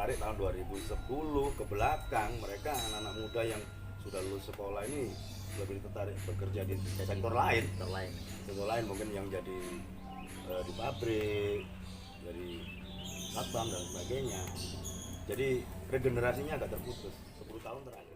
tarik tahun 2010 ke belakang, mereka anak-anak muda yang sudah lulus sekolah ini lebih tertarik bekerja di sektor lain. Sektor lain mungkin yang jadi di pabrik, jadi satpam dan sebagainya. Jadi regenerasinya agak terputus 10 tahun terakhir.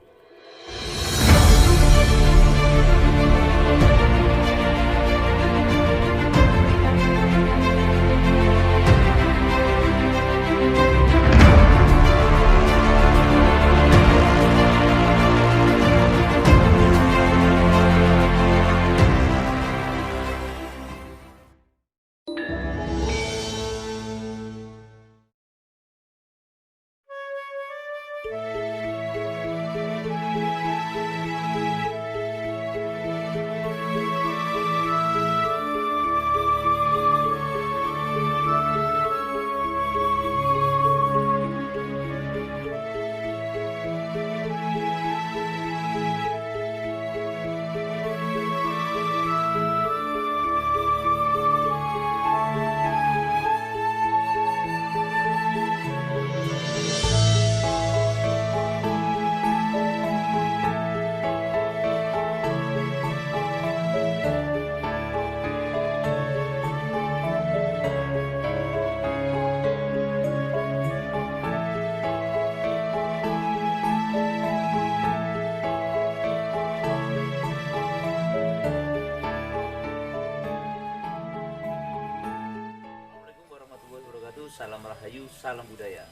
Salam Rahayu, salam budaya.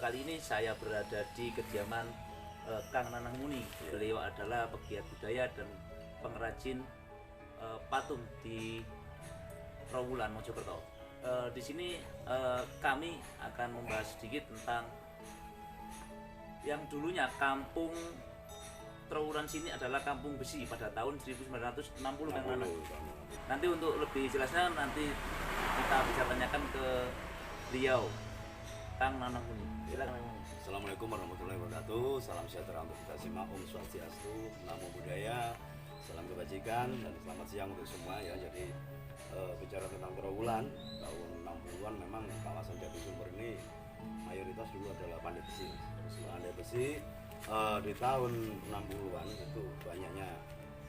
Kali ini saya berada di kediaman Kang Nanang Muni. Beliau adalah pegiat budaya dan pengrajin patung di Trawulan, Mojokerto. Di sini kami akan membahas sedikit tentang yang dulunya kampung Trawulan sini adalah kampung besi pada tahun 1960, Kang Nanang. Nanti untuk lebih jelasnya nanti kita bisa tanyakan ke beliau, Kang Nanang Muni. Silakan. Assalamualaikum warahmatullahi wabarakatuh. Salam sejahtera untuk kita semua. Om Swastiastu, Namo Buddhaya, salam kebajikan dan selamat siang untuk semua ya. Jadi bicara tentang Trawulan tahun 60-an, memang kawasan Jatisumber ini mayoritas dulu adalah pandai besi. Pandai besi di tahun 60-an itu banyaknya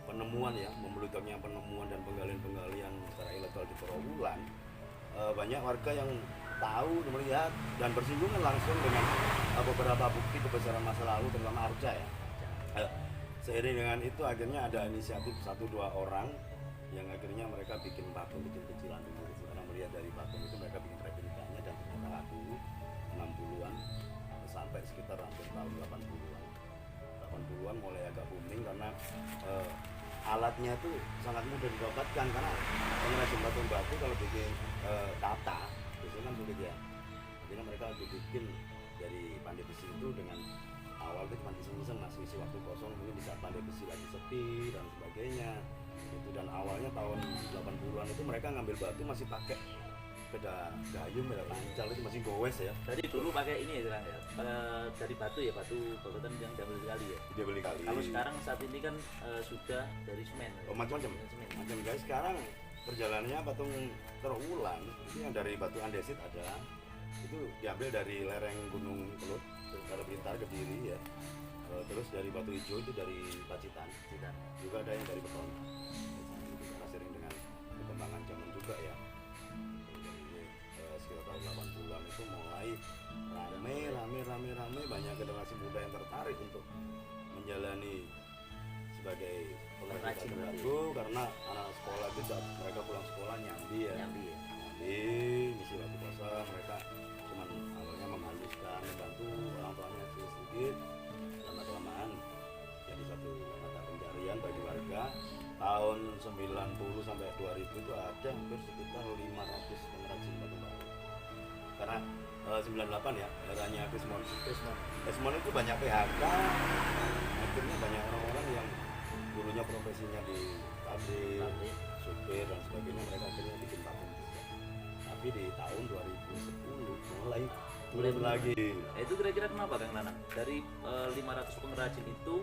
penemuan ya, membeludaknya penemuan dan penggalian-penggalian secara ilegal di Trawulan. Banyak warga yang tahu, melihat dan bersinggungan langsung dengan beberapa bukti kebesaran masa lalu, terutama arca ya. Seiring dengan itu akhirnya ada inisiatif 1-2 orang yang akhirnya mereka bikin patung kecil-kecilan dulu. Karena melihat dari patung itu mereka bikin replikanya dan ternyata laku 60-an sampai sekitar hampir tahun 80-an. 80-an mulai agak booming karena alatnya itu sangat mudah didapatkan, karena pengrajin patung batu kalau bikin tata biasanya kan sulit ya. Jadi mereka bikin dari pandai besi itu dengan awal itu cuma iseng-iseng masih isi waktu kosong, mungkin bisa pandai besi lagi sepi dan sebagainya itu. Dan awalnya tahun 80-an itu mereka ngambil batu masih pakai beda gayung, beda lancal, itu masih gowes ya. Jadi dulu pakai ini ya, ya, dari batu ya, batu bagutan yang diambil kali ya. Diambil kali. Kalau sekarang saat ini kan sudah dari semen. Oh, macam-macam. Macam guys, sekarang perjalanannya patung Trawulan itu yang dari batu andesit ada, itu diambil dari lereng Gunung Kelut, dari Pintar Kediri ya. Terus dari batu hijau itu dari Pacitan. Juga ada yang dari beton. Karena sering dengan perkembangan zaman juga ya. Sekitar tahun 80-an itu mulai rame banyak generasi muda yang tertarik untuk menjalani sebagai pengrajin batu, karena anak sekolah itu saat mereka pulang sekolah nyambi ngisi waktu kosong, mereka cuman awalnya menghaluskan, membantu orang tuanya sedikit, lama kelamaan jadi satu mata pencarian bagi warga. Tahun 90 sampai 2000 itu ada hampir sekitar 500 pengrajin batu baru. Karena 98 ya, eranya Krismon itu banyak PHK, akhirnya banyak orang-orang yang dulunya profesinya di pabrik, supir dan sebagainya, mereka akhirnya bikin patung juga. Tapi di tahun 2010 mulai turun lagi. Itu kira-kira kenapa Kang Nanang? Dari 500 pengrajin itu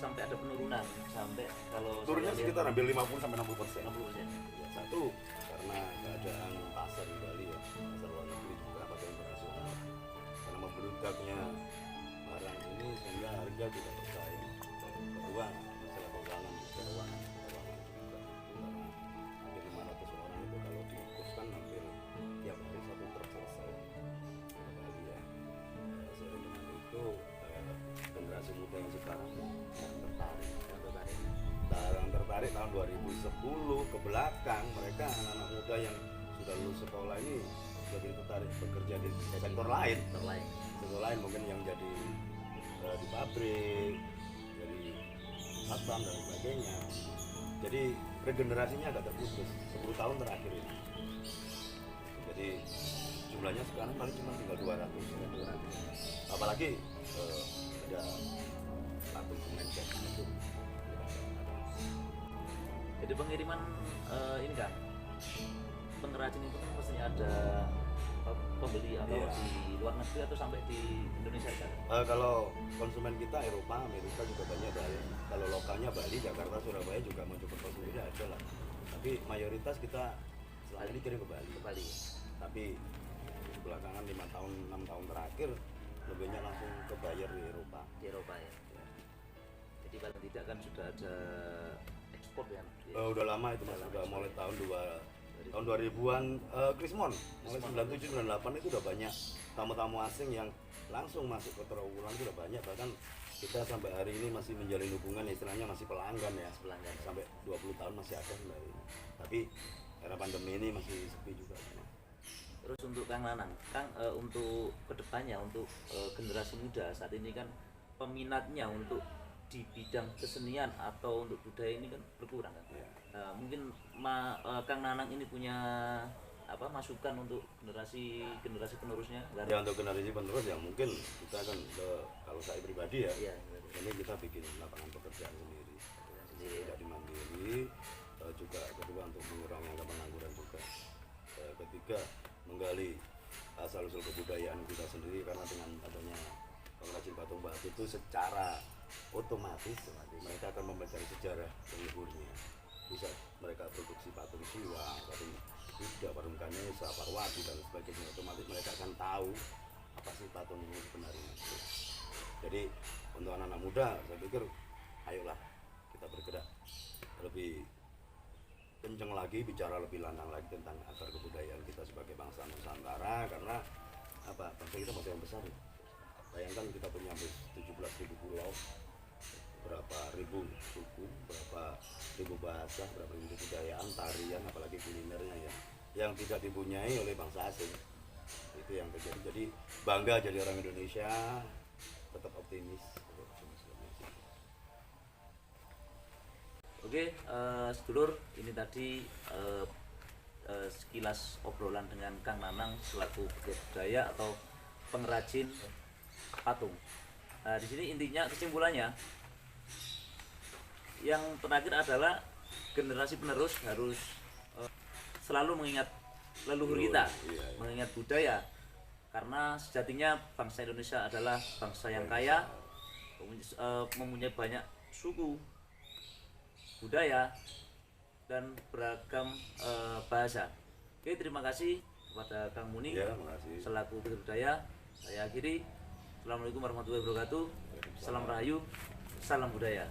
sampai ada penurunan, sampai kalau turunnya sekitar hampir 50-60%. 60%. Satu, karena keadaan pasar di Bali ya, pasar luar negeri juga, pasar internasional, karena membeludak kerja juga bersaing. Kedua masalah keuangan juga. Karena hampir 500 orang itu kalau diukuskan hampir tiap hari satu truk selesai. Kali ya. Seiring dengan itu generasi muda yang sekarang yang tertarik tahun 2010 ke belakang, mereka anak-anak muda yang sudah lulus sekolah ini lebih tertarik bekerja di sektor lain mungkin yang jadi di pabrik, jadi satpam dan sebagainya. Jadi regenerasinya agak terputus 10 tahun terakhir ini. Jadi jumlahnya sekarang paling cuma tinggal 200. Apalagi ada satu kemenkes itu. Jadi pengiriman ini kan pengrajin itu kan pastinya ada pembeli atau di luar negeri atau sampai di Indonesia kan? Kalau konsumen kita Eropa, Amerika juga banyak dari. Kalau lokalnya Bali, Jakarta, Surabaya juga Mojokerto sendiri ada lah. Tapi mayoritas kita selama ini kirim ke Bali. Tapi belakangan 5 tahun 6 tahun terakhir lebihnya langsung ke buyer di Eropa. Di Eropa ya. Jadi paling tidak kan sudah ada ekspor ya. Udah lama itu Mas, udah mulai tahun 2000-an Krismon, mulai 97 98 itu udah banyak tamu-tamu asing yang langsung masuk ke Trawulan, itu udah banyak. Bahkan kita sampai hari ini masih menjalin hubungan, istilahnya masih pelanggan ya. Sampai 20 tahun masih ada dari ini. Tapi era pandemi ini masih sepi juga. Terus untuk Kang Nanang, Kang untuk kedepannya untuk generasi muda saat ini kan peminatnya untuk di bidang kesenian atau untuk budaya ini kan berkurang kan. Ya. Mungkin Kang Nanang ini punya apa masukan untuk generasi penerusnya? Ya untuk generasi penerus ya mungkin kita akan kalau saya pribadi ya, ini kita bikin lapangan pekerjaan sendiri. Tidak dimandiri, juga kedua untuk mengurangi angka pengangguran juga. Ketiga menggali asal-usul kebudayaan kita sendiri, karena dengan adanya pengrajin patung batu itu secara otomatis mereka akan mempelajari sejarah leluhurnya. Bisa mereka produksi patung Siwang, patung Buddha, patung Ganesha, Parwati dan sebagainya. Otomatis mereka akan tahu apa sih patung ini sebenarnya. Jadi untuk anak-anak muda saya pikir ayolah kita bergerak lebih kenceng lagi, bicara lebih lantang lagi tentang akar kebudayaan kita sebagai bangsa Nusantara, karena apa, bangsa kita bangsa yang besar. Bayangkan kita punya 17.000 pulau, berapa ribu suku, berapa ribu bahasa, berapa ribu kebudayaan, tarian, apalagi kulinernya ya, yang tidak dipunyai oleh bangsa asing. Itu yang terjadi. Jadi bangga jadi orang Indonesia, tetap optimis. Oke, sedulur, ini tadi sekilas obrolan dengan Kang Nanang selaku pegiat budaya atau pengrajin patung. Nah, di sini intinya kesimpulannya yang terakhir adalah generasi penerus harus selalu mengingat leluhur kita, mengingat budaya, karena sejatinya bangsa Indonesia adalah bangsa yang kaya, mempunyai banyak suku, budaya, dan beragam bahasa. Oke, terima kasih kepada Kang Muni selaku pegiat budaya. Saya akhiri. Assalamualaikum warahmatullahi wabarakatuh. Salam Rahayu, salam budaya.